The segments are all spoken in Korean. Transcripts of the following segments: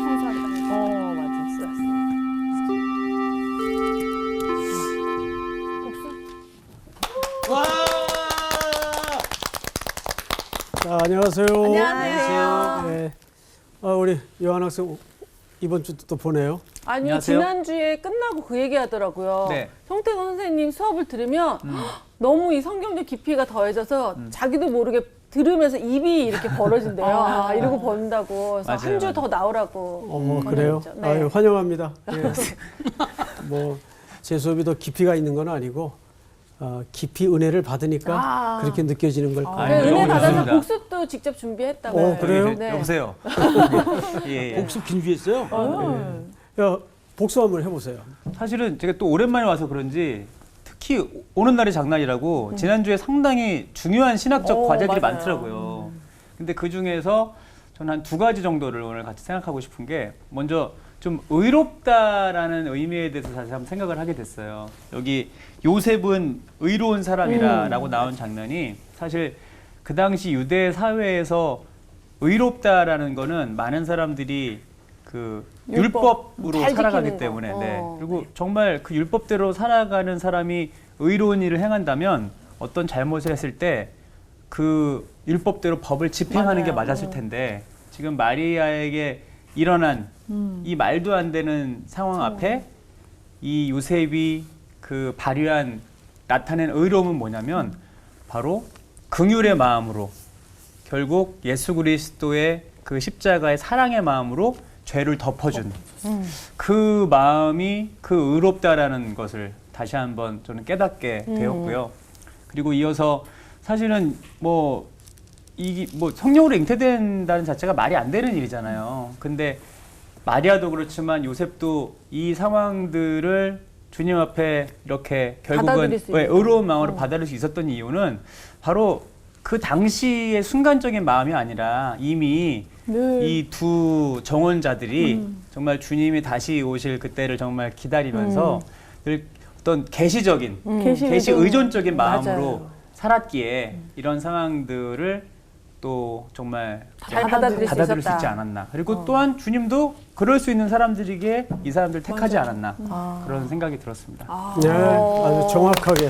청소한다. 맞아. 쓰았어. 와! 자, 안녕하세요. 안녕하세요. 네. 우리 요한 학생 이번 주도 또 보네요. 아니요, 안녕하세요. 지난주에 끝나고 그 얘기 하더라고요. 네. 성태근 선생님 수업을 들으면 너무 이 성경적 깊이가 더해져서 자기도 모르게 들으면서 입이 이렇게 벌어진대요. 이러고 번다고. 그래서 맞아요, 한 주 더 맞아요. 나오라고. 그래요? 권유했죠. 네. 아유, 환영합니다. 예. 제 수업이 더 깊이가 있는 건 아니고 깊이 은혜를 받으니까 그렇게 느껴지는 걸 거예요. 아유, 은혜 너무 받아서 좋습니다. 복습도 직접 준비했다고요. 그래요? 네. 여보세요. 예, 예. 복습 준비했어요? 야, 복수 한번 해보세요. 사실은 제가 또 오랜만에 와서 그런지 특히 오는 날이 장날이라고 지난주에 상당히 중요한 신학적 과제들이 맞아요. 많더라고요. 근데 그 중에서 저는 한 두 가지 정도를 오늘 같이 생각하고 싶은 게 먼저 좀 의롭다라는 의미에 대해서 다시 한번 생각을 하게 됐어요. 여기 요셉은 의로운 사람이라고 나온 장면이 사실 그 당시 유대 사회에서 의롭다라는 거는 많은 사람들이 그 율법으로 잘 살아가기 지키는 때문에 거. 네. 그리고 정말 그 율법대로 살아가는 사람이 의로운 일을 행한다면 어떤 잘못을 했을 때 그 율법대로 법을 집행하는 게 맞아요. 맞았을 텐데 지금 마리아에게 일어난 이 말도 안 되는 상황 앞에 이 요셉이 그 발휘한 나타낸 의로움은 뭐냐면 바로 긍휼의 마음으로 결국 예수 그리스도의 그 십자가의 사랑의 마음으로 죄를 덮어준 그 마음이 그 의롭다라는 것을 다시 한번 저는 깨닫게 되었고요. 그리고 이어서 사실은 이 성령으로 잉태된다는 자체가 말이 안 되는 일이잖아요. 근데 마리아도 그렇지만 요셉도 이 상황들을 주님 앞에 이렇게 결국은 받아들일 수 있는 의로운 마음으로 받아들일 수 있었던 이유는 바로 그 당시의 순간적인 마음이 아니라 이미 이 두 정언자들이 정말 주님이 다시 오실 그때를 정말 기다리면서 늘 어떤 계시적인, 계시 의존적인 마음으로 맞아요. 살았기에 이런 상황들을 또 정말 잘 받아들일 수 받아들일 수 있었다. 있지 않았나. 그리고 또한 주님도 그럴 수 있는 사람들에게 이 사람들 택하지 않았나. 그런 생각이 들었습니다. 네, 아주 정확하게.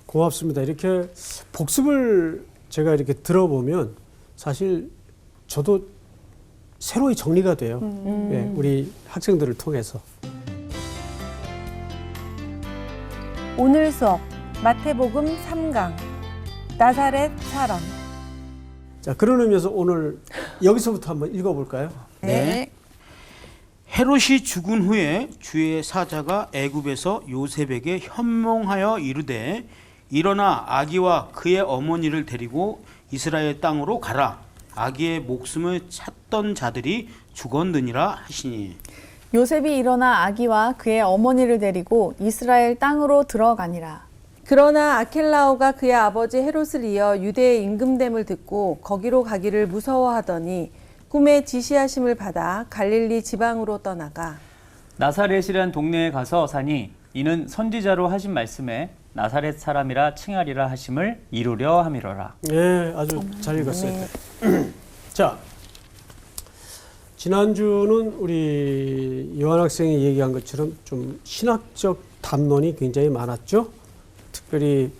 고맙습니다. 이렇게 복습을 제가 이렇게 들어보면 사실 저도 새로이 정리가 돼요. 예, 우리 학생들을 통해서. 오늘 수업 마태복음 3강 나사렛 사람. 자, 그런 의미에서 오늘 여기서부터 한번 읽어볼까요? 네. 헤롯이 죽은 후에 주의 사자가 애굽에서 요셉에게 현몽하여 이르되 일어나 아기와 그의 어머니를 데리고 이스라엘 땅으로 가라. 아기의 목숨을 찾던 자들이 죽었느니라 하시니. 요셉이 일어나 아기와 그의 어머니를 데리고 이스라엘 땅으로 들어가니라. 그러나 아켈라오가 그의 아버지 헤롯을 이어 유대의 임금됨을 듣고 거기로 가기를 무서워하더니 꿈에 지시하심을 받아 갈릴리 지방으로 떠나가 나사렛이란 동네에 가서 사니 이는 선지자로 하신 말씀에 나사렛 사람이라 칭하리라 하심을 이루려 함이로라. 예, 아주 잘 읽었어요. 자, 지난주는 우리 요한 학생이 얘기한 것처럼 좀 신학적 담론이 굉장히 많았죠. 특별히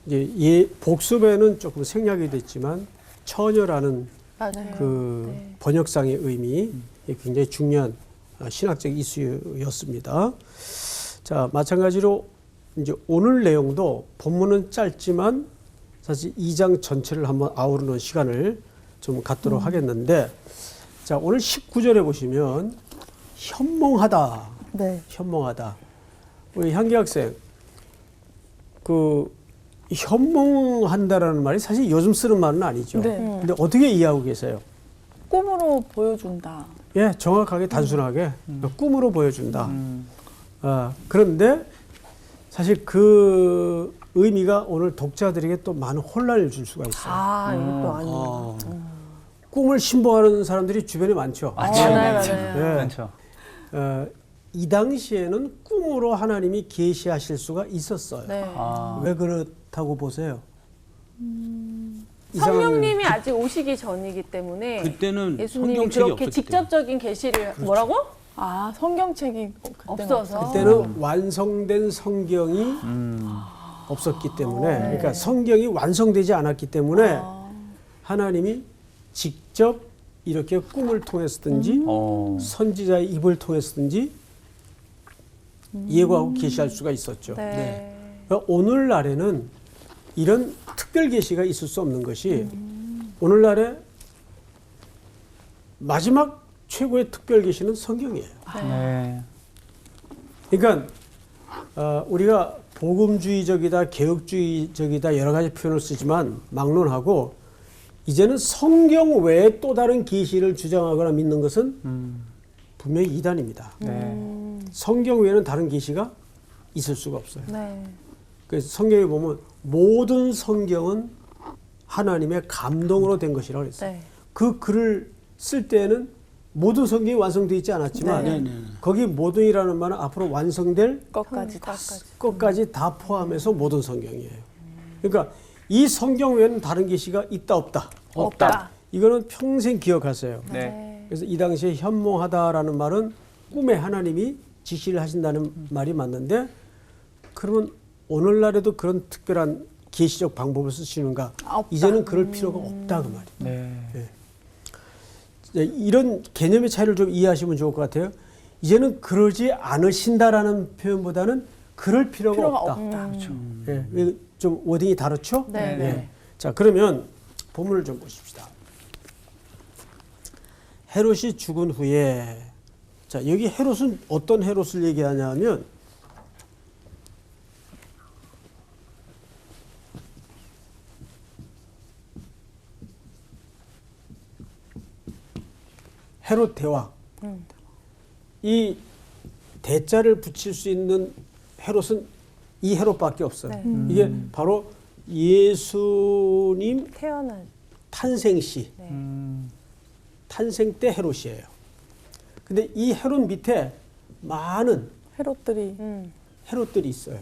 이제 복습에는 조금 생략이 됐지만 처녀라는 그 번역상의 의미 굉장히 중요한 신학적 이슈였습니다. 자, 마찬가지로 이제 오늘 내용도 본문은 짧지만 사실 2장 전체를 한번 아우르는 시간을 좀 갖도록 하겠는데, 자, 오늘 19절에 보시면 현몽하다. 네. 현몽하다. 우리 향기 학생, 그 현몽한다라는 말이 사실 요즘 쓰는 말은 아니죠. 네. 근데 어떻게 이해하고 계세요? 꿈으로 보여준다. 예, 정확하게 단순하게 꿈으로 보여준다. 그런데 사실 그 의미가 오늘 독자들에게 또 많은 혼란을 줄 수가 있어요. 이것도 아니에요. 꿈을 신봉하는 사람들이 주변에 많죠. 맞아요. 예. 그렇죠. 이 당시에는 꿈으로 하나님이 계시하실 수가 있었어요. 네. 왜 그렇다고 보세요? 이상한 성령님이 아직 오시기 전이기 때문에 그때는 예수님이 성경책이 그렇게 없었기 직접적인 계시를 뭐라고? 아, 성경책이 그때는 없어서. 그때는 완성된 성경이 없었기 때문에 그러니까 성경이 완성되지 않았기 때문에 하나님이 직접 이렇게 꿈을 통해서든지 선지자의 입을 통해서든지 예고하고 계시할 수가 있었죠. 네. 그러니까 오늘날에는 이런 특별 계시가 있을 수 없는 것이 오늘날에 마지막 최고의 특별 계시는 성경이에요. 네. 그러니까 우리가 복음주의적이다, 개혁주의적이다 여러 가지 표현을 쓰지만 막론하고 이제는 성경 외에 또 다른 계시를 주장하거나 믿는 것은 분명히 이단입니다. 네. 성경 외에는 다른 계시가 있을 수가 없어요. 네. 그래서 성경에 보면 모든 성경은 하나님의 감동으로 된 것이라고 했어요. 네. 그 글을 쓸 때에는 모든 성경이 완성되어 있지 않았지만 네, 네, 네. 거기 모든이라는 말은 앞으로 완성될 것까지 다. 것까지 다 포함해서 모든 성경이에요. 그러니까 이 성경 외에는 다른 계시가 있다 없다. 없다. 이거는 평생 기억하세요. 네. 그래서 이 당시에 현몽하다라는 말은 꿈에 하나님이 지시를 하신다는 말이 맞는데 그러면 오늘날에도 그런 특별한 계시적 방법을 쓰시는가? 없다. 이제는 그럴 필요가 없다 그 말이에요. 네. 이런 개념의 차이를 좀 이해하시면 좋을 것 같아요. 이제는 그러지 않으신다라는 표현보다는 그럴 필요가 없다. 그렇죠. 예, 좀 워딩이 다르죠? 네. 예. 자, 그러면 본문을 좀 보십시다. 헤롯이 죽은 후에 자, 여기 헤롯은 어떤 헤롯을 얘기하냐면 헤롯 대왕. 이 대자를 붙일 수 있는 헤롯은 이 헤롯밖에 없어요. 네. 이게 바로 예수님 태어난. 탄생 시, 탄생 때 헤롯이에요. 근데 이 헤롯 밑에 많은 헤롯들이 헤롯들이 있어요.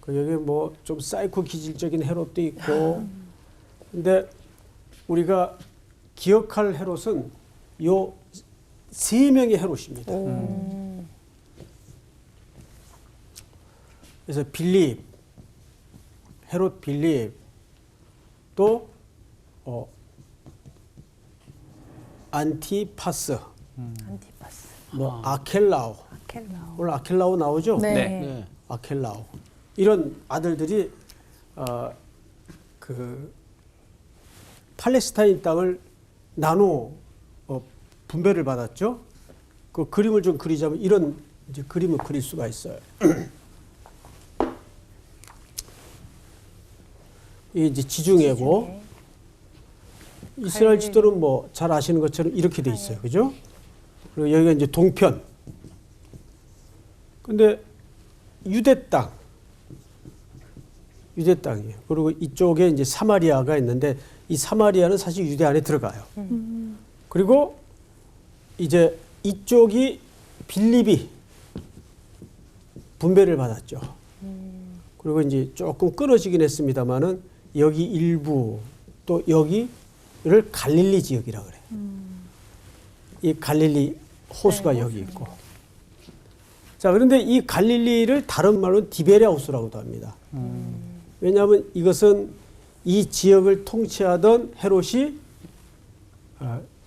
그 여기 뭐 좀 사이코 기질적인 헤롯도 있고, 근데 우리가 기억할 헤롯은 요 세 명의 헤롯입니다. 그래서 빌립, 헤롯 빌립, 또 안티파스, 안티파스. 뭐 아켈라오. 켈라오. 오늘 아켈라오 나오죠? 네. 네. 아켈라오. 이런 아들들이 그 팔레스타인 땅을 나눠 분배를 받았죠. 그 그림을 좀 그리자면 이런 이제 그림을 그릴 수가 있어요. 이게 이제 지중해고 이스라엘 지도는 뭐 잘 아시는 것처럼 이렇게 돼 있어요. 그죠? 그리고 여기가 이제 동편. 근데 유대 땅이에요. 그리고 이쪽에 이제 사마리아가 있는데 이 사마리아는 사실 유대 안에 들어가요. 그리고 이제 이쪽이 빌립이 분배를 받았죠. 그리고 이제 조금 끊어지긴 했습니다만은 여기 일부 또 여기를 갈릴리 지역이라고 그래요. 이 갈릴리 호수가 여기 있고. 자, 그런데 이 갈릴리를 다른 말로 디베레 호수라고도 합니다. 왜냐하면 이것은 이 지역을 통치하던 헤롯이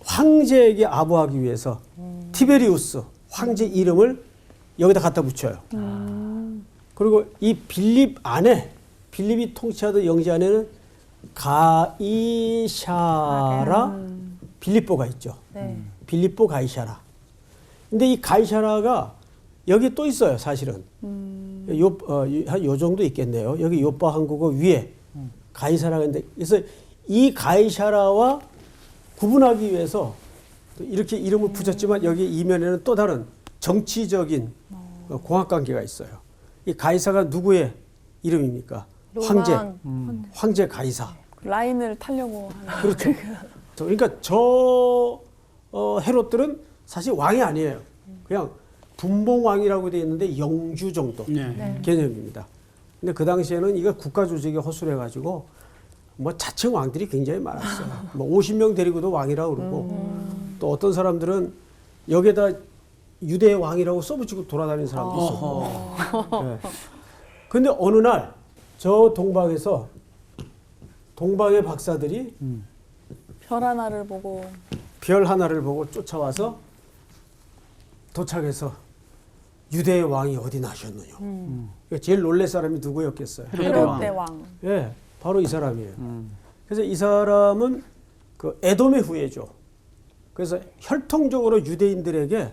황제에게 아부하기 위해서 티베리우스 황제 이름을 여기다 갖다 붙여요. 그리고 이 빌립 안에 빌립이 통치하던 영지 안에는 가이샤라 빌립보가 있죠. 네. 빌립보 가이샤라. 근데 이 가이샤라가 여기 또 있어요, 사실은. 요 정도 있겠네요. 여기 요파 항구가 위에 가이사라가 있는데, 그래서 이 가이사라와 구분하기 위해서 이렇게 이름을 붙였지만 여기 이면에는 또 다른 정치적인 공학관계가 있어요. 이 가이사가 누구의 이름입니까? 황제. 황제 가이사. 라인을 타려고 하는. 그렇죠. 그러니까 저 헤롯들은 사실 왕이 아니에요. 그냥 분봉왕이라고 되어 있는데 영주 정도 네. 개념입니다. 근데 그 당시에는 이거 국가 조직에 허술해가지고 뭐 자칭 왕들이 굉장히 많았어요. 뭐 50명 데리고도 왕이라고 그러고 또 어떤 사람들은 여기에다 유대의 왕이라고 써붙이고 돌아다니는 사람도 있었고. 네. 근데 어느 날 저 동방에서 동방의 박사들이 별 하나를 보고 별 하나를 보고 쫓아와서 도착해서 유대의 왕이 어디 나셨느냐. 그러니까 제일 놀랄 사람이 누구였겠어요? 헤롯 왕. 예, 바로 이 사람이에요. 그래서 이 사람은 그 에돔의 후예죠. 그래서 혈통적으로 유대인들에게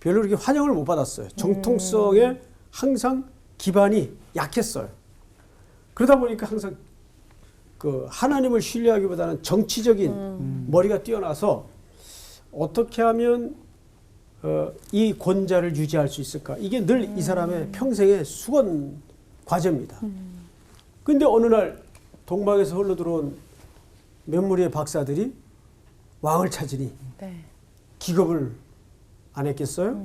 별로 그렇게 환영을 못 받았어요. 정통성에 항상 기반이 약했어요. 그러다 보니까 항상 그 하나님을 신뢰하기보다는 정치적인 머리가 뛰어나서 어떻게 하면 이 권자를 유지할 수 있을까? 이게 늘 이 사람의 평생의 수건 과제입니다. 근데 어느 날 동방에서 흘러 들어온 몇 무리의 박사들이 왕을 찾으니 네. 기겁을 안 했겠어요?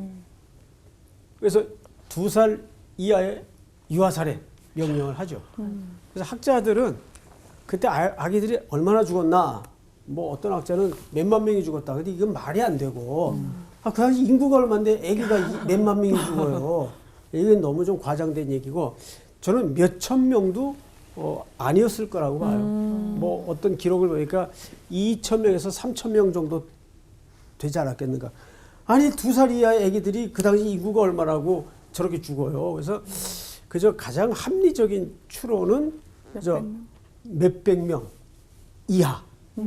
그래서 2살 이하의 유아살해 명령을 하죠. 그래서 학자들은 그때 아기들이 얼마나 죽었나, 뭐 어떤 학자는 몇만 명이 죽었다. 근데 이건 말이 안 되고, 그 당시 인구가 얼마인데 아기가 몇만 명이 죽어요. 이건 너무 좀 과장된 얘기고, 저는 몇천 명도 아니었을 거라고 봐요. 뭐 어떤 기록을 보니까 2,000명에서 3,000명 정도 되지 않았겠는가. 아니 2살 이하의 아기들이 그 당시 인구가 얼마라고 저렇게 죽어요. 그래서 그저 가장 합리적인 추론은 몇백 명 이하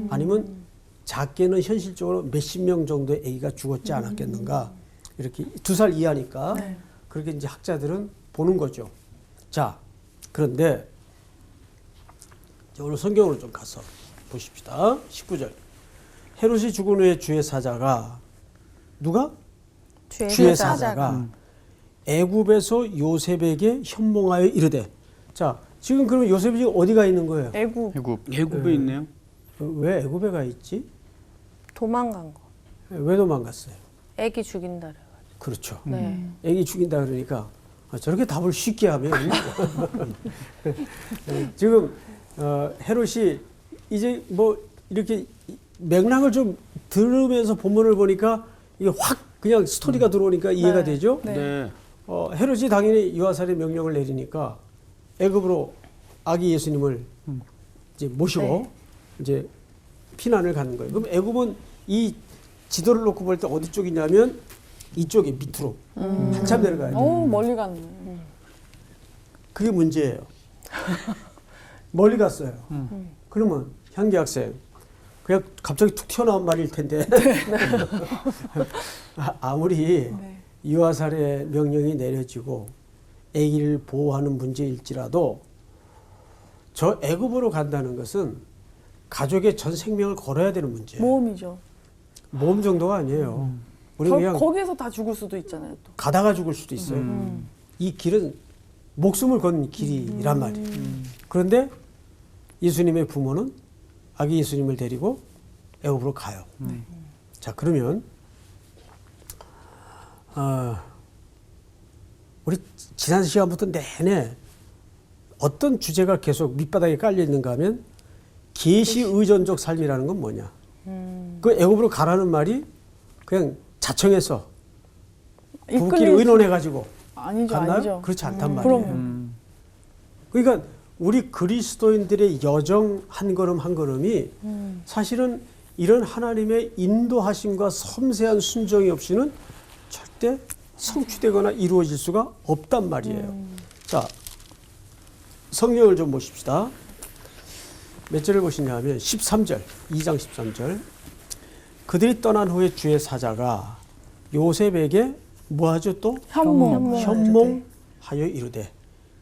아니면 작게는 현실적으로 몇십 명 정도의 아기가 죽었지 않았겠는가. 이렇게 2살 이하니까 네. 그렇게 이제 학자들은 보는 거죠. 자, 그런데 오늘 성경으로 좀 가서 보십시다. 19절. 헤롯이 죽은 후에 주의 사자가 누가? 주의 사자가 애굽에서 요셉에게 현몽하여 이르되. 자, 지금 그러면 요셉이 지금 어디가 있는 거예요? 애굽. 애굽에 있네요. 왜 애굽에 가 있지? 도망간 거. 왜 도망갔어요? 애기 죽인다 그래가지고. 그렇죠. 네. 애기 죽인다 그러니까 저렇게 답을 쉽게 하면 지금 헤롯이 이제 뭐 이렇게 맥락을 좀 들으면서 본문을 보니까 이게 확 그냥 스토리가 들어오니까 이해가 되죠. 네. 네. 헤롯이 당연히 유아살의 명령을 내리니까 애굽으로 아기 예수님을 이제 모시고 이제 피난을 가는 거예요. 그럼 애굽은 이 지도를 놓고 볼 때 어디 쪽이냐면 이쪽에 밑으로 한참 내려가야 돼요. 오, 멀리 갔네. 그게 문제예요. 멀리 갔어요. 그러면 향기 학생 그냥 갑자기 툭 튀어나온 말일 텐데 아무리 유아살의 명령이 내려지고 아기를 보호하는 문제일지라도 저 애굽으로 간다는 것은 가족의 전 생명을 걸어야 되는 문제예요. 모험이죠. 모험 정도가 아니에요. 우리 그냥 거기에서 다 죽을 수도 있잖아요. 또. 가다가 죽을 수도 있어요. 이 길은 목숨을 건 길이란 말이에요. 그런데 예수님의 부모는 아기 예수님을 데리고 애굽으로 가요. 자, 그러면 우리 지난 시간부터 내내 어떤 주제가 계속 밑바닥에 깔려 있는가 하면 계시 의존적 삶이라는 건 뭐냐. 그 애굽으로 가라는 말이 그냥 자청해서 부부끼리 의논해가지고 아니죠, 갔나요? 아니죠. 그렇지 않단 말이에요. 그럼요. 그러니까 우리 그리스도인들의 여정 한 걸음 한 걸음이 사실은 이런 하나님의 인도하심과 섬세한 순종이 없이는 절대 성취되거나 이루어질 수가 없단 말이에요. 자, 성경을 좀 보십시다. 몇 절을 보시냐 하면 13절, 2장 13절. 그들이 떠난 후에 주의 사자가 요셉에게 뭐하죠 또? 현몽하여 이르되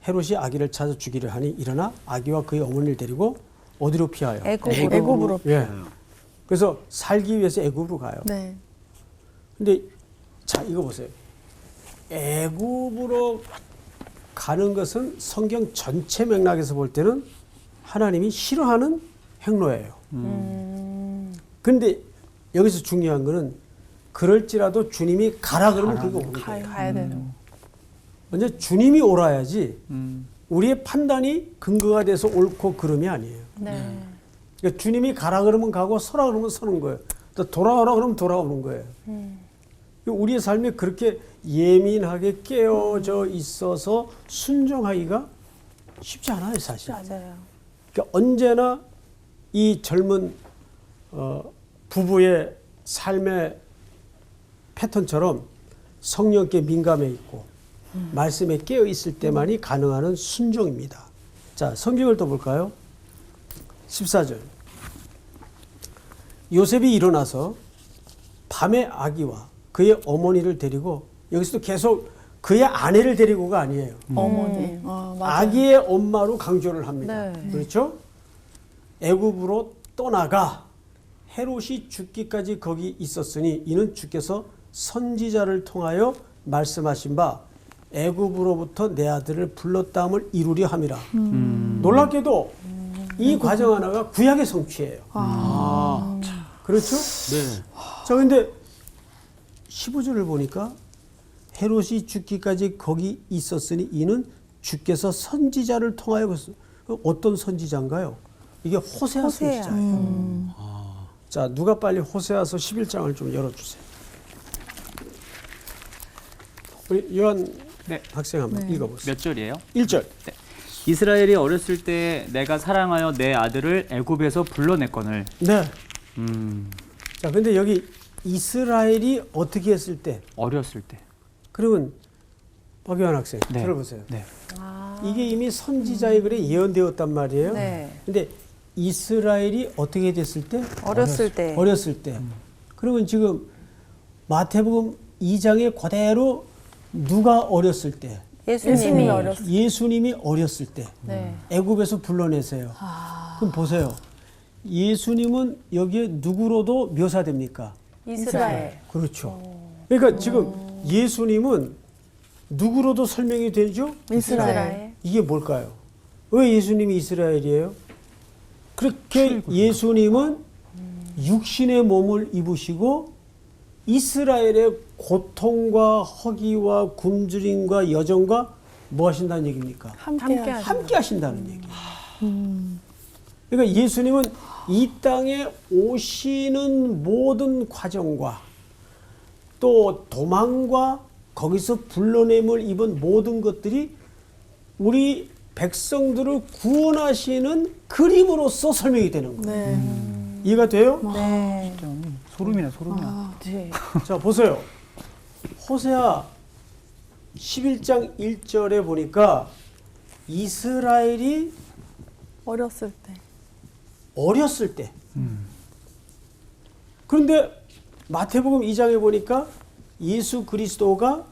헤롯이 아기를 찾아 주기를 하니 일어나 아기와 그의 어머니를 데리고 어디로 피하여? 애굽으로. 예. 그래서 살기 위해서 애굽으로 가요. 네. 근데 자, 이거 보세요. 애굽으로 가는 것은 성경 전체 맥락에서 볼 때는 하나님이 싫어하는 행로예요. 근데 여기서 중요한 거는 그럴지라도 주님이 가라 그러면 그게 오는 거예요. 가야 되는 거. 먼저 주님이 오라야지 우리의 판단이 근거가 돼서 옳고 그름이 아니에요. 네. 그러니까 주님이 가라 그러면 가고 서라 그러면 서는 거예요. 또 돌아오라 그러면 돌아오는 거예요. 우리의 삶이 그렇게 예민하게 깨어져 있어서 순종하기가 쉽지 않아요, 사실. 맞아요. 그러니까 언제나 이 젊은 부부의 삶의 패턴처럼 성령께 민감해 있고 말씀에 깨어 있을 때만이 가능한 순종입니다. 자, 성경을 또 볼까요? 14절. 요셉이 일어나서 밤에 아기와 그의 어머니를 데리고, 여기서도 계속 그의 아내를 데리고가 아니에요. 어머니. 맞아요. 아기의 엄마로 강조를 합니다. 네. 그렇죠? 애굽으로 떠나가 헤롯이 죽기까지 거기 있었으니 이는 주께서 선지자를 통하여 말씀하신 바 애굽으로부터 내 아들을 불렀다함을 이루려 함이라. 놀랍게도 이 과정 하나가 구약의 성취예요. 그렇죠? 네. 자, 근데 15절을 보니까 헤롯이 죽기까지 거기 있었으니 이는 주께서 선지자를 통하여 어떤 선지자인가요? 이게 호세아 선지자예요. 자, 누가 빨리 호세아서 11장을 좀 열어주세요. 우리 요한 네. 학생 한번 읽어보세요. 몇 절이에요? 1절. 이스라엘이 어렸을 때 내가 사랑하여 내 아들을 애굽에서 불러냈거늘. 네. 음, 자, 근데 여기 이스라엘이 어떻게 했을 때, 어렸을 때. 그러면 박유한 학생 네. 들어보세요. 네. 이게 이미 선지자의 글에 예언되었단 말이에요. 네. 근데 이스라엘이 어떻게 됐을 때? 어렸을 때. 어렸을 때. 그러면 지금 마태복음 2장에 그대로 누가 어렸을 때? 예수님이 어렸을 예수님이 어렸을 때. 네. 애굽에서 불러내세요. 그럼 보세요. 예수님은 여기에 누구로도 묘사됩니까? 이스라엘. 그렇죠. 그러니까 지금 예수님은 누구로도 설명이 되죠? 이스라엘. 이게 뭘까요? 왜 예수님이 이스라엘이에요? 그렇게 예수님은 육신의 몸을 입으시고 이스라엘의 고통과 허기와 굶주림과 여정과 뭐 하신다는 얘기입니까? 함께 함께 하신다는 얘기예요. 그러니까 예수님은 이 땅에 오시는 모든 과정과 또 도망과 거기서 불러냄을 입은 모든 것들이 우리 백성들을 구원하시는 그림으로서 설명이 되는 거예요. 네. 이해가 돼요? 네. 소름이네, 소름이야. 네. 자, 보세요. 호세아 11장 1절에 보니까 이스라엘이 어렸을 때. 어렸을 때. 그런데 마태복음 2장에 보니까 예수 그리스도가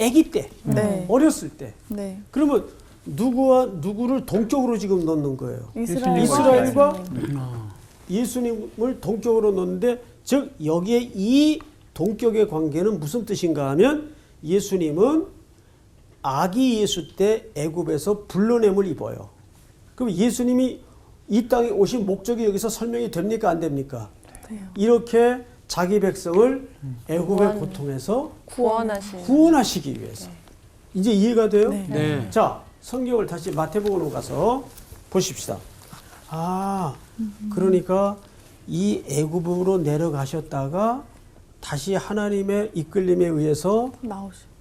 아기 때, 네. 어렸을 때. 네. 그러면 누구와 누구를 동격으로 지금 넣는 거예요? 이스라엘과 예수님을 동격으로 넣는데, 즉 여기에 이 동격의 관계는 무슨 뜻인가 하면 예수님은 아기 예수 때 애굽에서 불러냄을 입어요. 그럼 예수님이 이 땅에 오신 목적이 여기서 설명이 됩니까, 안 됩니까? 돼요. 이렇게 자기 백성을 애굽의 고통에서 구원하시기 위해서. 이제 이해가 돼요? 네. 네. 자, 성경을 다시 마태복음으로 가서 보십시다. 아, 그러니까 이 애굽으로 내려가셨다가 다시 하나님의 이끌림에 의해서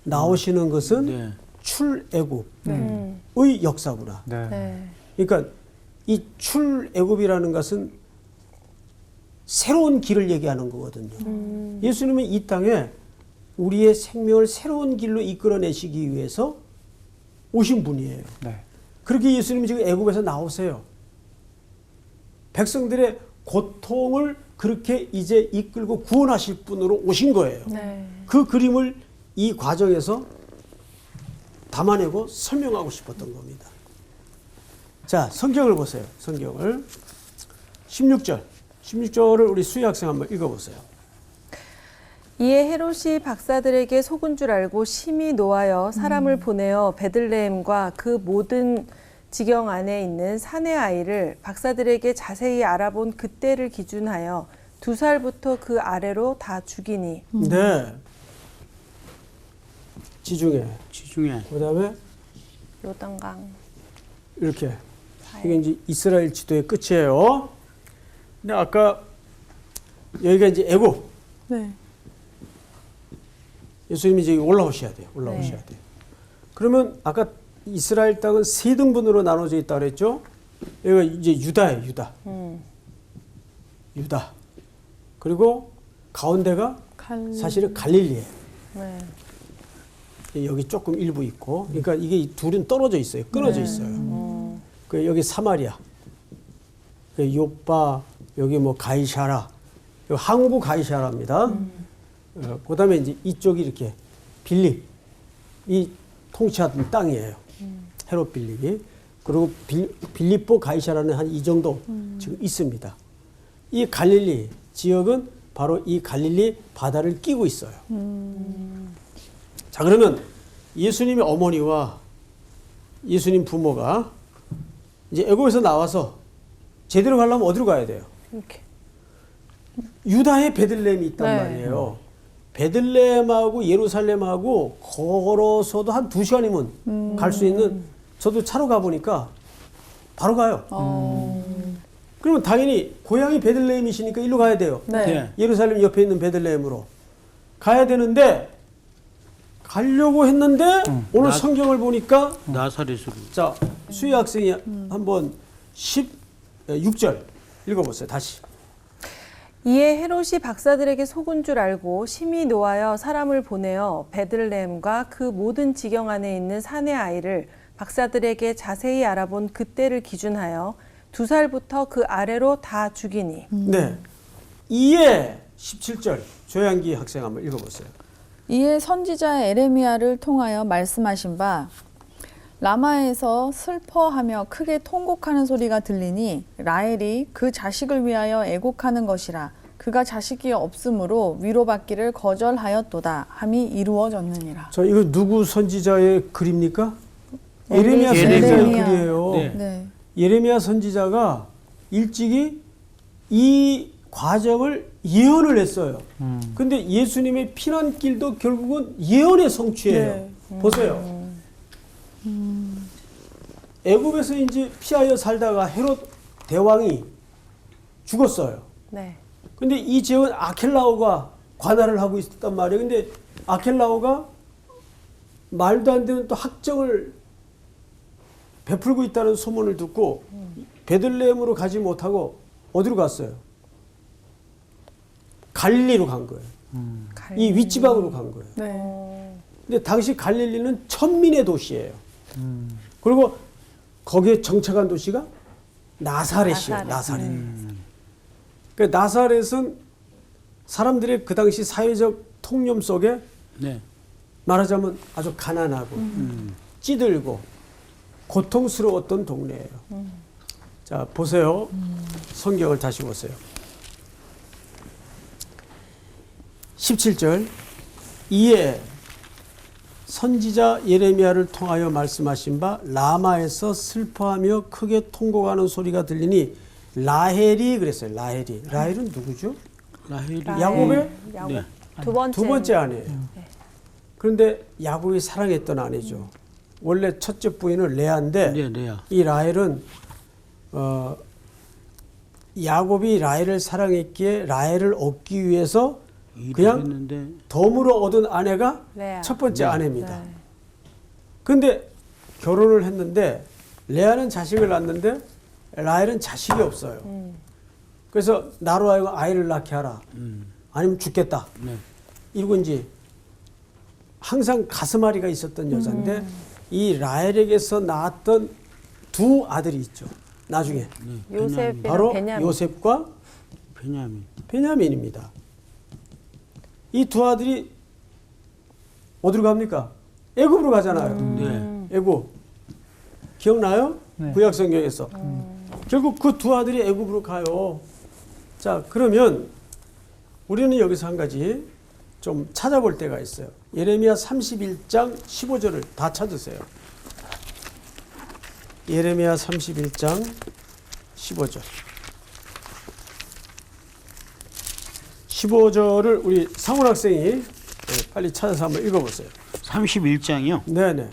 나오시는 것은 네. 출애굽의 역사구나. 네. 네. 그러니까 이 출애굽이라는 것은 새로운 길을 얘기하는 거거든요. 예수님은 이 땅에 우리의 생명을 새로운 길로 이끌어내시기 위해서 오신 분이에요. 네. 그렇게 예수님이 지금 애굽에서 나오세요. 백성들의 고통을 그렇게 이제 이끌고 구원하실 분으로 오신 거예요. 네. 그 그림을 이 과정에서 담아내고 설명하고 싶었던 겁니다. 자, 성경을 보세요. 성경을 16절을 우리 수희 학생 한번 읽어보세요. 이에 헤롯이 박사들에게 속은 줄 알고 심히 노하여 사람을 보내어 베들레헴과 그 모든 지경 안에 있는 사내 아이를 박사들에게 자세히 알아본 그때를 기준하여 2살부터 그 아래로 다 죽이니. 네. 지중해. 지중해. 그 다음에 요단강. 이렇게. 이게 이제 이스라엘 지도의 끝이에요. 근데 아까 여기가 이제 애굽. 네. 예수님이 이제 올라오셔야 돼요. 올라오셔야 돼요. 그러면 아까 이스라엘 땅은 세 등분으로 나눠져 있다 그랬죠? 여기가 이제 유다예요, 유다. 유다. 그리고 가운데가 사실은 갈릴리예요. 네. 여기 조금 일부 있고, 그러니까 이게 둘은 떨어져 있어요. 끊어져 있어요. 그 여기 사마리아, 그 요빠, 여기 뭐 가이샤라, 여기 항구 가이샤라입니다. 그다음에 이제 이쪽이 이렇게 빌립, 이 통치하던 땅이에요. 헤롯 빌립이. 그리고 빌립보 가이샤라는 한 이 정도 지금 있습니다. 이 갈릴리 지역은 바로 이 갈릴리 바다를 끼고 있어요. 자, 그러면 예수님의 어머니와 예수님 부모가 이제 애굽에서 나와서 제대로 가려면 어디로 가야 돼요? 이렇게. 유다의 베들레헴이 있단 네. 말이에요. 베들레헴하고 예루살렘하고 걸어서도 한 2시간이면 갈 수 있는, 저도 차로 가보니까 바로 가요. 그러면 당연히 고향이 베들레헴이시니까 일로 가야 돼요. 네. 네. 예루살렘 옆에 있는 베들레헴으로 가야 되는데, 가려고 했는데 오늘 성경을 보니까, 나사렛으로. 자, 수희 학생이 한번 16절 읽어보세요. 다시. 이에 헤롯이 박사들에게 속은 줄 알고 심히 노하여 사람을 보내어 베들레헴과 그 모든 지경 안에 있는 사내 아이를 박사들에게 자세히 알아본 그때를 기준하여 2살부터 그 아래로 다 죽이니. 네. 이에 17절 조양기 학생 한번 읽어보세요. 이에 선지자 에레미야를 통하여 말씀하신 바 라마에서 슬퍼하며 크게 통곡하는 소리가 들리니 라헬이 그 자식을 위하여 애곡하는 것이라. 그가 자식이 없으므로 위로받기를 거절하였도다 함이 이루어졌느니라. 자, 이거 누구 선지자의 글입니까? 예레미야 선지자의 예레미야. 글이에요. 네. 네. 예레미야 선지자가 일찍이 이 과정을 예언을 했어요. 근데 예수님의 피난길도 결국은 예언의 성취예요. 보세요. 애굽에서 이제 피하여 살다가 헤롯 대왕이 죽었어요. 네. 근데 이 지역은 아켈라오가 관할을 하고 있었단 말이에요. 근데 아켈라오가 말도 안 되는 또 학정을 베풀고 있다는 소문을 듣고 베들레헴으로 가지 못하고 어디로 갔어요? 갈릴리로 간 거예요. 이 윗지방으로 간 거예요. 네. 근데 당시 갈릴리는 천민의 도시예요. 그리고 거기에 정착한 도시가 나사렛이에요. 나사렛. 그러니까 나사렛은 사람들의 그 당시 사회적 통념 속에 네. 말하자면 아주 가난하고 찌들고 고통스러웠던 동네예요. 자, 보세요. 성경을 다시 보세요. 17절. 이에 선지자 예레미야를 통하여 말씀하신 바 라마에서 슬퍼하며 크게 통곡하는 소리가 들리니 라헬이 그랬어요. 라헬은 누구죠? 라헬이 야곱의 야곱. 네. 두 번째 아내예요. 그런데 야곱이 사랑했던 아내죠. 원래 첫째 부인은 레아인데 네, 레아. 이 라헬은 야곱이 라헬을 사랑했기에 라헬을 얻기 위해서 그냥 했는데 덤으로 얻은 아내가 레아. 첫 번째 아내입니다. 네. 근데 결혼을 했는데 레아는 자식을 낳았는데 라헬은 자식이 없어요. 그래서 나로 하여금 아이를 낳게 하라. 아니면 죽겠다. 네. 이러고 이제 항상 가슴앓이가 있었던 여자인데 이 라헬에게서 낳았던 두 아들이 있죠. 나중에 네. 요셉이랑 바로 베냐민. 요셉과 베냐민. 베냐민입니다. 이 두 아들이 어디로 갑니까? 애굽으로 가잖아요. 네. 애굽. 기억나요? 네. 구약 성경에서. 결국 그 두 아들이 애굽으로 가요. 자, 그러면 우리는 여기서 한 가지 좀 찾아볼 때가 있어요. 예레미야 31장 15절을 다 찾으세요. 예레미야 31장 15절. 15절을 우리 상훈 학생이 빨리 찾아서 한번 읽어보세요. 31장이요. 네네.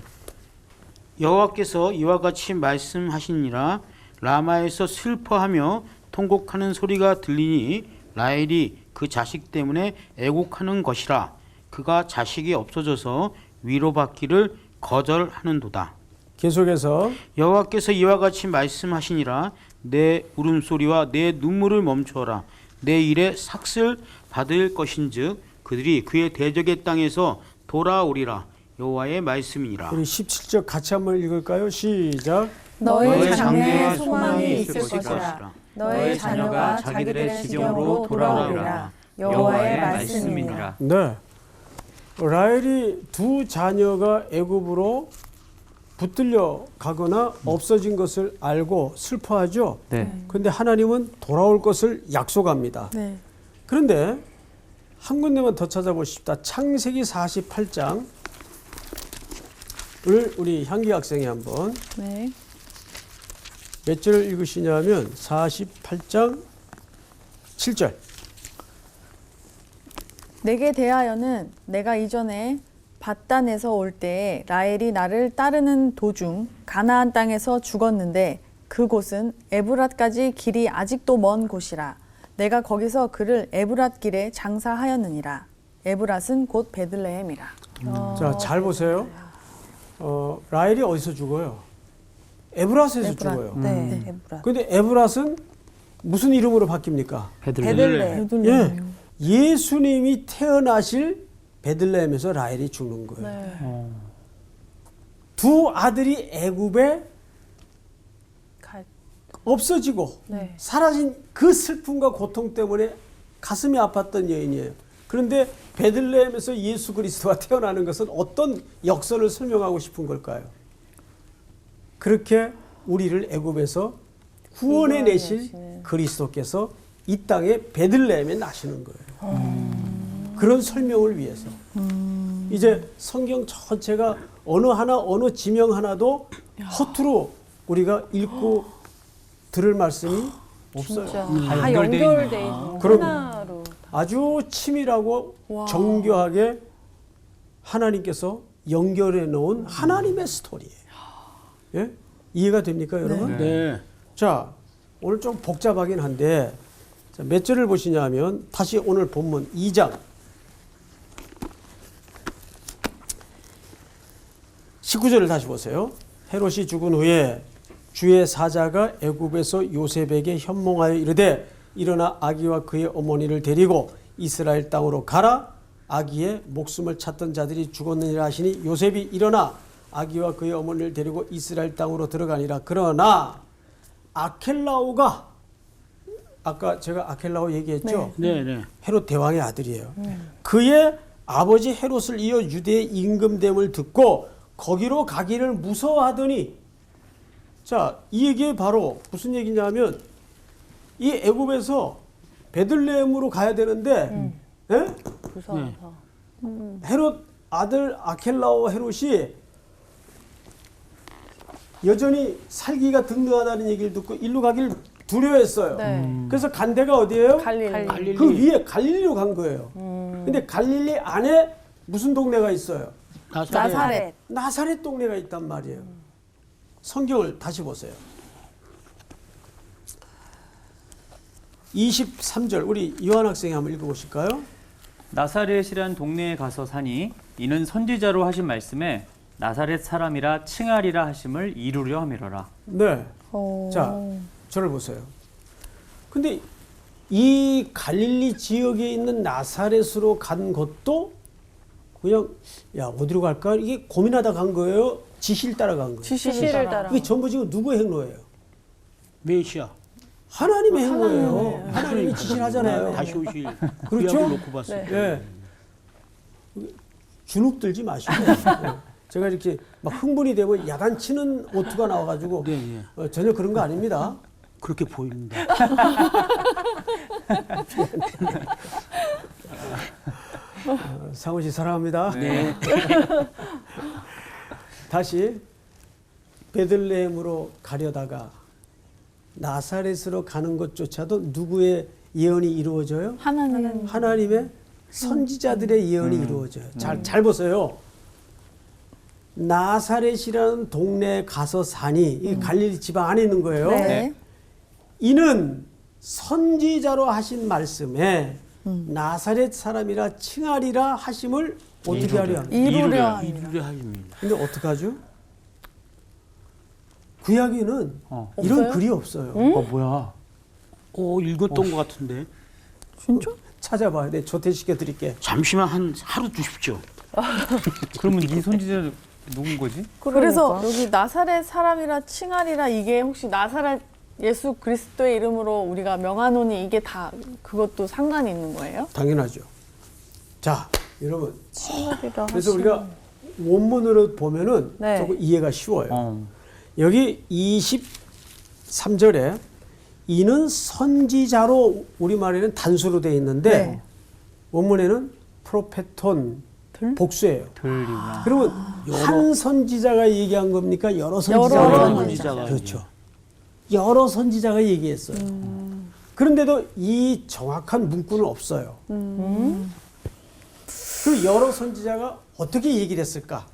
여호와께서 이와 같이 말씀하시니라. 라마에서 슬퍼하며 통곡하는 소리가 들리니 라헬이 그 자식 때문에 애곡하는 것이라. 그가 자식이 없어져서 위로받기를 거절하는도다. 계속해서 여호와께서 이와 같이 말씀하시니라. 내 울음소리와 내 눈물을 멈추어라. 내 일에 삭슬 받을 것인즉 그들이 그의 대적의 땅에서 돌아오리라. 여호와의 말씀이니라. 우리 17절 같이 한번 읽을까요? 시작. 너의 장래에 장래에 소망이 있을 것이라. 너의 자녀가 자기들의 지경으로 돌아오리라. 여호와의 말씀이니라. 네. 라헬이 두 자녀가 애굽으로 붙들려 가거나 없어진 것을 알고 슬퍼하죠. 네. 그런데 하나님은 돌아올 것을 약속합니다. 네. 그런데 한 군데만 더 찾아보십시다. 창세기 48장을 우리 향기 학생이 한번 네. 몇 절을 읽으시냐면 48장 7절. 내게 대하여는 내가 이전에 밧단에서 올 때에 라헬이 나를 따르는 도중 가나안 땅에서 죽었는데 그곳은 에브랏까지 길이 아직도 먼 곳이라. 내가 거기서 그를 에브랏 길에 장사하였느니라. 에브랏은 곧 베들레헴이라. 자, 잘 보세요. 라헬이 어디서 죽어요? 에브랏에서 죽어요. 네, 에브랏. 근데 에브랏은 무슨 이름으로 바뀝니까? 베들레헴. 예. 예수님이 태어나실 베들레헴에서 라헬이 죽는 거예요. 네. 두 아들이 애굽에 없어지고 네. 사라진 그 슬픔과 고통 때문에 가슴이 아팠던 여인이에요. 그런데 베들레헴에서 예수 그리스도가 태어나는 것은 어떤 역사를 설명하고 싶은 걸까요? 그렇게 우리를 애굽에서 구원해 내실 그리스도께서 이 땅에 베들레헴에 나시는 거예요. 그런 설명을 위해서. 이제 성경 전체가 어느 지명 하나도 허투루 우리가 읽고 들을 말씀이 없어요. 진짜 다 다 연결돼 연결돼 있구나. 있는 그럼 하나로. 아주 치밀하고 와. 정교하게 하나님께서 연결해 놓은 하나님의 스토리예요. 예? 이해가 됩니까, 여러분? 네. 자, 오늘 좀 복잡하긴 한데 자, 몇 절을 보시냐면 다시 오늘 본문 2장 19절을 다시 보세요. 헤롯이 죽은 후에 주의 사자가 애굽에서 요셉에게 현몽하여 이르되 일어나 아기와 그의 어머니를 데리고 이스라엘 땅으로 가라. 아기의 목숨을 찾던 자들이 죽었느니라 하시니 요셉이 일어나 아기와 그의 어머니를 데리고 이스라엘 땅으로 들어가니라. 그러나 아켈라오가 아까 제가 아켈라오 얘기했죠. 네, 네. 헤롯 대왕의 아들이에요. 그의 아버지 헤롯을 이어 유대의 임금됨을 듣고 거기로 가기를 무서워하더니 자, 이 얘기에 바로 무슨 얘기냐면 이 애굽에서 베들레헴으로 가야 되는데 예? 무서워서. 헤롯 아들 아켈라오 헤롯이 여전히 살기가 등등하다는 얘기를 듣고 일로 가기를 두려워했어요. 네. 그래서 간 데가 어디예요? 갈릴리. 그 위에 갈릴리로 간 거예요. 근데 갈릴리 안에 무슨 동네가 있어요? 나사렛. 나사렛 동네가 있단 말이에요. 성경을 다시 보세요. 23절 우리 요한 학생이 한번 읽어보실까요? 나사렛이란 동네에 가서 사니 이는 선지자로 하신 말씀에 나사렛 사람이라 칭하리라 하심을 이루려 함이로라. 네. 자, 저를 보세요. 근데 이 갈릴리 지역에 있는 나사렛으로 간 것도 그냥 야 어디로 갈까 이게 고민하다 간 거예요. 지시를 따라 간 거예요. 지시를 따라. 이게 전부 지금 누구의 행로예요? 메시아. 하나님의 행로예요. 하나님이 지시를 하잖아요. 다시 오실 그렇죠? 구약을 놓고 봤을 때. 예. 주눅 들지 마시고. 예. 제가 이렇게 막 흥분이 되고 야단치는 오투가 나와가지고 네, 네. 전혀 그런 거 아닙니다. 그렇게 보입니다. 상우 씨 사랑합니다. 네. 다시 베들레헴으로 가려다가 나사렛으로 가는 것조차도 누구의 예언이 이루어져요? 하나님. 하나님의 선지자들의 예언이 이루어져요. 잘 보세요. 나사렛이라는 동네에 가서 사니 이 갈릴리 지방 안에 있는 거예요. 네. 이는 선지자로 하신 말씀에 나사렛 사람이라 칭하리라 하심을 어떻게 하려 합니까? 이루려 합니다. 이루려 합니다. 근데 어떡하죠? 구약에는 이런 없어요? 글이 없어요. 뭐야? 읽었던 것 같은데. 진짜? 찾아봐야 돼. 조퇴시켜 드릴게. 잠시만 한 하루 주십시오. 그러면 이 선지자 누군 거지? 그래서 여기 나사렛 사람이라 칭하리라 이게 혹시 나사렛 예수 그리스도의 이름으로 우리가 명하노니 이게 다 그것도 상관이 있는 거예요? 당연하죠. 자, 여러분. 칭하리라 그래서 우리가 원문으로 보면은 네. 조금 이해가 쉬워요. 어. 여기 23절에 이는 선지자로 우리말에는 단수로 되어 있는데 네. 원문에는 프로페톤 복수예요. 들리구나. 그러면 한 선지자가 얘기한 겁니까? 여러 선지자가 여러 얘기한 선지자가 겁니까? 그렇죠. 여러 선지자가 얘기했어요. 그런데도 이 정확한 문구는 없어요. 그 여러 선지자가 어떻게 얘기를 했을까?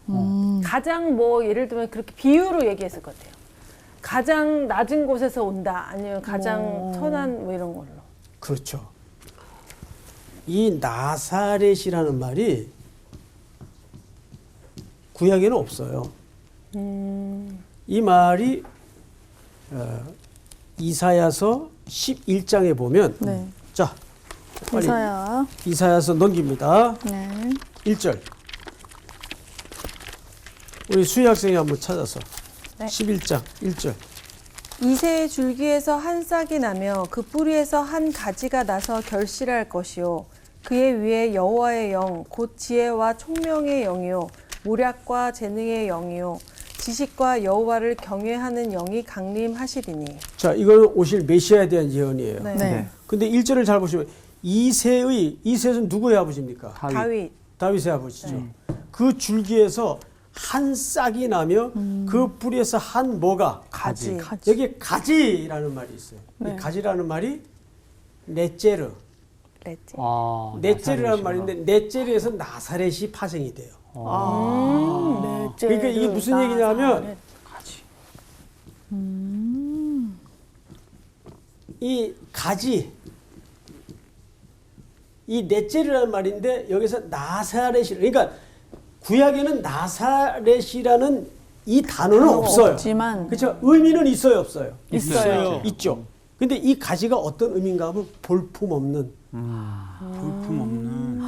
가장 뭐 예를 들면 그렇게 비유로 얘기했을 것 같아요. 가장 낮은 곳에서 온다 아니면 가장 선한 뭐 이런 걸로. 그렇죠. 이 나사렛이라는 말이 구약에는 없어요. 이 말이 이사야서 11장에 보면 네. 자 빨리 이사야. 이사야서 넘깁니다. 네. 1절 우리 수희 학생이 한번 찾아서 네. 11장 1절 이새의 줄기에서 한 싹이 나며 그 뿌리에서 한 가지가 나서 결실할 것이요 그의 위에 여호와의 영 곧 지혜와 총명의 영이요 모략과 재능의 영이요 지식과 여호와를 경외하는 영이 강림하시리니. 자 이거는 오실 메시아에 대한 예언이에요. 네. 네. 근데 1절을 잘 보시면 이새는 누구의 아버지입니까? 다윗. 다윗의 아버지죠. 그 줄기에서 한 싹이 나며 그 뿌리에서 한 뭐가 가지. 여기 가지라는 말이 있어요. 네. 이 가지라는 말이 넷제르. 렛지. 아, 넷제르라는 나사렛이구나. 말인데 넷제르에서 나사렛이 파생이 돼요. 네. 그러니까 이게 무슨 얘기냐면 가지. 이 가지 이 넷제르라는 말인데 여기서 나사렛이 그러니까 구약에는 나사렛이라는 이 단어는 없어요. 없지만 그렇죠? 의미는 있어요, 없어요? 있어요. 있죠. 근데 이 가지가 어떤 의미인가 하면 볼품 없는. 볼품 없는.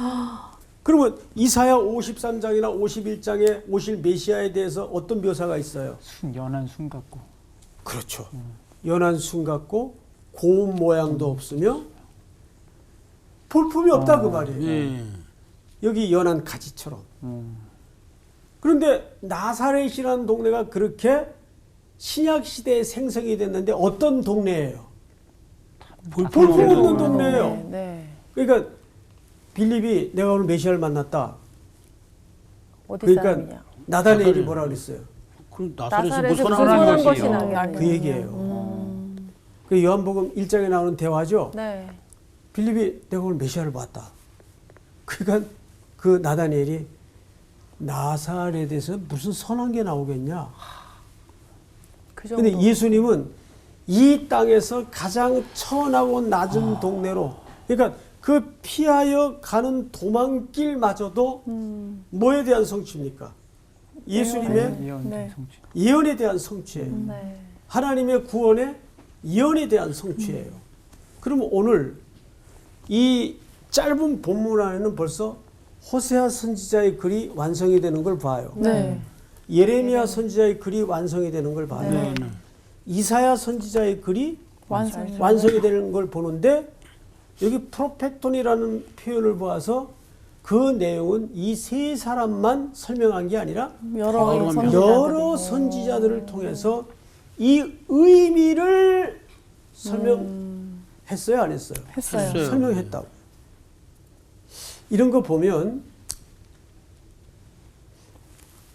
그러면 이사야 53장이나 51장에 오실 메시아에 대해서 어떤 묘사가 있어요? 연한 순 같고. 그렇죠. 연한 순 같고 고운 모양도 없으며 볼품이 없다 그 말이에요. 예. 여기 연한 가지처럼. 그런데 나사렛이라는 동네가 그렇게 신약 시대에 생성이 됐는데 어떤 동네예요? 볼품 없는 동네예요. 네. 그러니까 빌립이 내가 오늘 메시아를 만났다. 어디 그러니까 사람이냐? 나다니엘이 뭐라 그랬어요? 그럼 나사렛에서 뭐 나사렛에서 무슨 선한 선한 것이 것이 나요? 나겠냐? 그 얘기예요. 그 요한복음 1장에 나오는 대화죠. 네. 빌립이 내가 오늘 메시아를 봤다. 그러니까 그 나다니엘이 나사렛에서 무슨 선한 게 나오겠냐. 그 정도. 근데 예수님은 이 땅에서 가장 천하고 낮은 동네로 그러니까 그 피하여 가는 도망길마저도 뭐에 대한 성취입니까? 예수님의 예언 네. 성취. 예언에 대한 성취예요. 네. 하나님의 구원의 예언에 대한 성취예요. 그러면 오늘 이 짧은 본문 안에는 벌써 호세아 선지자의 글이 완성이 되는 걸 봐요. 네. 예레미야 선지자의 글이 완성이 되는 걸 봐요. 네. 이사야 선지자의 글이 완성. 완성이 되는 걸 보는데 여기 프로페톤이라는 표현을 보아서 그 내용은 이 세 사람만 설명한 게 아니라 여러 선지자들이. 여러 선지자들을 통해서 이 의미를 설명했어요, 안 했어요? 했어요. 했어요. 설명했다고. 이런 거 보면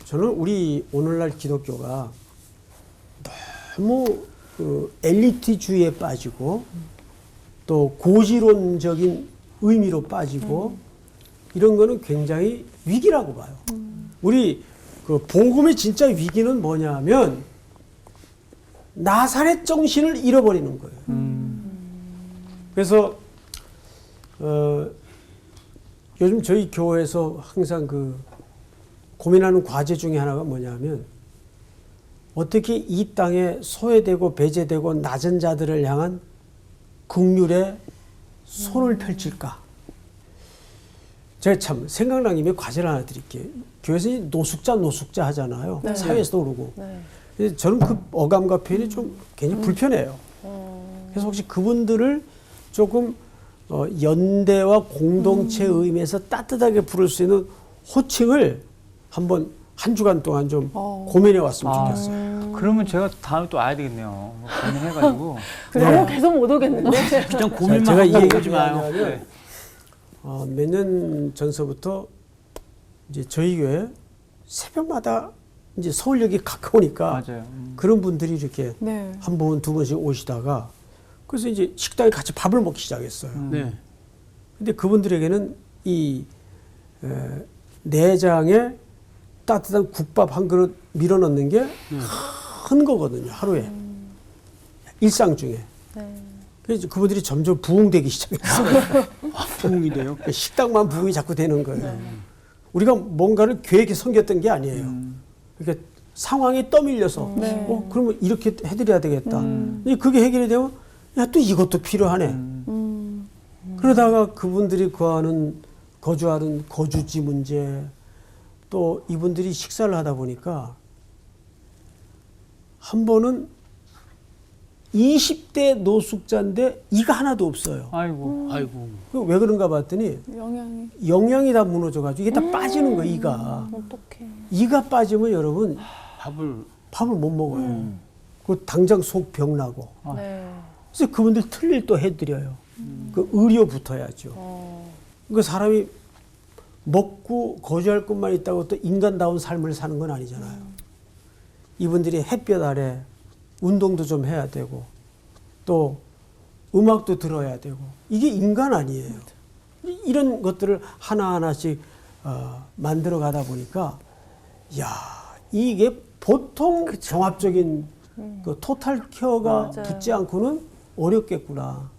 저는 우리 오늘날 기독교가 너무 그 엘리트주의에 빠지고 또 고지론적인 의미로 빠지고 이런 거는 굉장히 위기라고 봐요. 우리 그 복음의 진짜 위기는 뭐냐면 나사렛 정신을 잃어버리는 거예요. 그래서 요즘 저희 교회에서 항상 그 고민하는 과제 중에 하나가 뭐냐면 어떻게 이 땅에 소외되고 배제되고 낮은 자들을 향한 긍휼의 손을 펼칠까? 제가 참 생각난 김에 과제를 하나 드릴게요. 교회에서 노숙자 하잖아요. 네. 사회에서도 그러고. 네. 근데 저는 그 어감과 표현이 좀 굉장히 불편해요. 그래서 혹시 그분들을 조금 연대와 공동체의 의미에서 따뜻하게 부를 수 있는 호칭을 한번 한 주간 동안 좀 고민해 왔으면 좋겠어요. 그러면 제가 다음에 또 와야 되겠네요. 고민해가지고. 너무 계속 못 오겠는데. 일단 고민만 제가 이 하고 얘기를 오지 마요. 왜냐하면 네. 몇 년 전서부터 이제 저희 교회 새벽마다 이제 서울역이 가까우니까 맞아요. 그런 분들이 이렇게 네. 한 번, 두 번씩 오시다가 그래서 이제 식당에 같이 밥을 먹기 시작했어요. 네. 근데 그분들에게는 이 내장에 따뜻한 국밥 한 그릇 밀어 넣는 게 큰 거거든요, 하루에. 일상 중에. 그래서 그분들이 점점 부흥되기 시작했어요. 부흥이 돼요. 식당만 부흥이 자꾸 되는 거예요. 우리가 뭔가를 계획에 섬겼던 게 아니에요. 그러니까 상황이 떠밀려서 그러면 이렇게 해드려야 되겠다. 이제 그게 해결이 되면 야, 또 이것도 필요하네. 그러다가 그분들이 거주하는 거주지 문제, 또 이분들이 식사를 하다 보니까 한 번은 20대 노숙자인데 이가 하나도 없어요. 아이고. 아이고. 왜 그런가 봤더니 영양이 다 무너져가지고 이게 다 빠지는 거예요, 이가. 어떡해. 이가 빠지면 여러분 밥을 못 먹어요. 그 당장 속 병 나고. 네. 그래서 그분들 틀릴 또 해드려요. 그 의료 붙어야죠. 그 사람이 먹고 거주할 것만 있다고 또 인간다운 삶을 사는 건 아니잖아요. 이분들이 햇볕 아래 운동도 좀 해야 되고 또 음악도 들어야 되고 이게 인간 아니에요. 이런 것들을 하나하나씩 만들어 가다 보니까 야, 이게 보통 종합적인 그 토탈 케어가 맞아요. 붙지 않고는 어렵겠구나.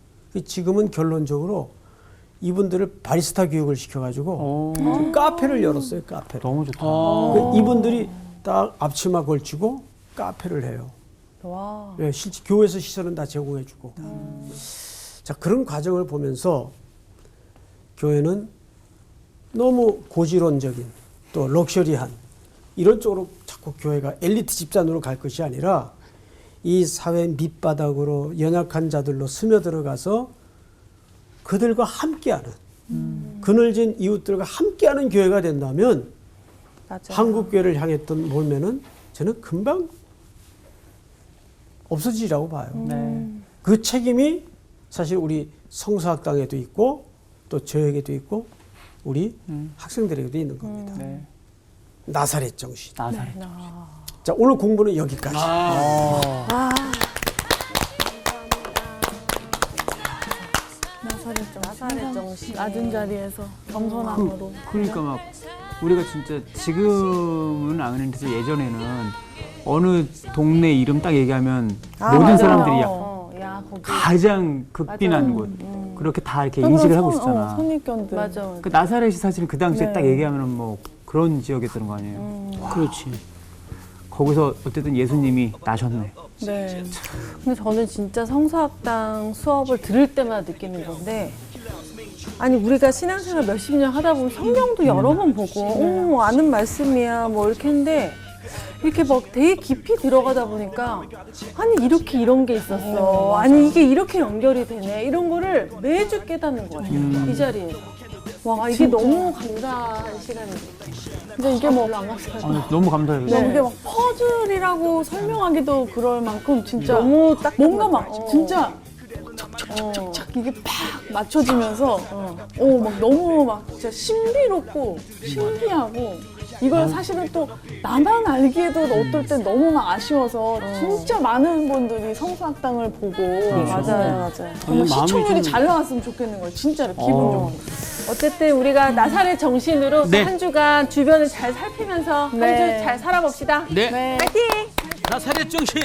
지금은 결론적으로 이분들을 바리스타 교육을 시켜가지고 지금 카페를 열었어요. 카페를. 너무 좋다. 그 이분들이 딱 앞치마 걸치고 카페를 해요. 와. 예, 실제 교회에서 시설은 다 제공해주고. 자, 그런 과정을 보면서 교회는 너무 고지론적인 또 럭셔리한 이런 쪽으로 자꾸 교회가 엘리트 집단으로 갈 것이 아니라 이 사회 밑바닥으로 연약한 자들로 스며들어가서 그들과 함께하는 그늘진 이웃들과 함께하는 교회가 된다면 맞아요. 한국 교회를 향했던 몰매는 저는 금방 없어지라고 봐요. 네. 그 책임이 사실 우리 성서학당에도 있고 또 저에게도 있고 우리 학생들에게도 있는 겁니다. 네. 나사렛 정신. 나사렛. 자, 오늘 공부는 여기까지. 나사렛 정신. 낮은 자리에서 겸손함으로. 그러니까 막 우리가 진짜 지금은 안 그랬는데 예전에는 어느 동네 이름 딱 얘기하면 모든 맞아요. 사람들이 야, 거기. 가장 극빈한 곳 그렇게 다 이렇게 인식을 하고 있었잖아. 선입견들. 맞아. 그 나사렛이 사실은 그 당시에 네. 딱 얘기하면 뭐 그런 지역이었던 거 아니에요. 그렇지. 거기서 어쨌든 예수님이 나셨네. 네. 근데 저는 진짜 성서학당 수업을 들을 때마다 느끼는 건데, 아니 우리가 신앙생활 몇십 년 하다 보면 성경도 여러 번 보고 아는 말씀이야 뭐 이렇게 했는데 이렇게 막 되게 깊이 들어가다 보니까 아니 이렇게 이런 게 있었어, 아니 이게 이렇게 연결이 되네, 이런 거를 매주 깨닫는 것 같아요. 이 자리에서. 와, 이게 너무 감사한 시간이에요. 근데 이게 뭐 너무 감사해요. 네. 이게 막 퍼즐이라고 설명하기도 그럴 만큼 진짜 너무 딱 뭔가 막 진짜 척척척척 이게 팍 맞춰지면서 막 너무 막 진짜 신비롭고 신기하고 이걸 사실은 또 나만 알기에도 어떨 땐 너무 막 아쉬워서 진짜 많은 분들이 성수학당을 보고 맞아요. 정말 마음이 시청률이 좀- 잘 나왔으면 좋겠는 거예요. 진짜로 기분적으로. 어쨌든 우리가 나사렛 정신으로 네. 한 주간 주변을 잘 살피면서 네. 한 주 잘 살아봅시다. 네. 네. 파이팅! 나사렛 정신.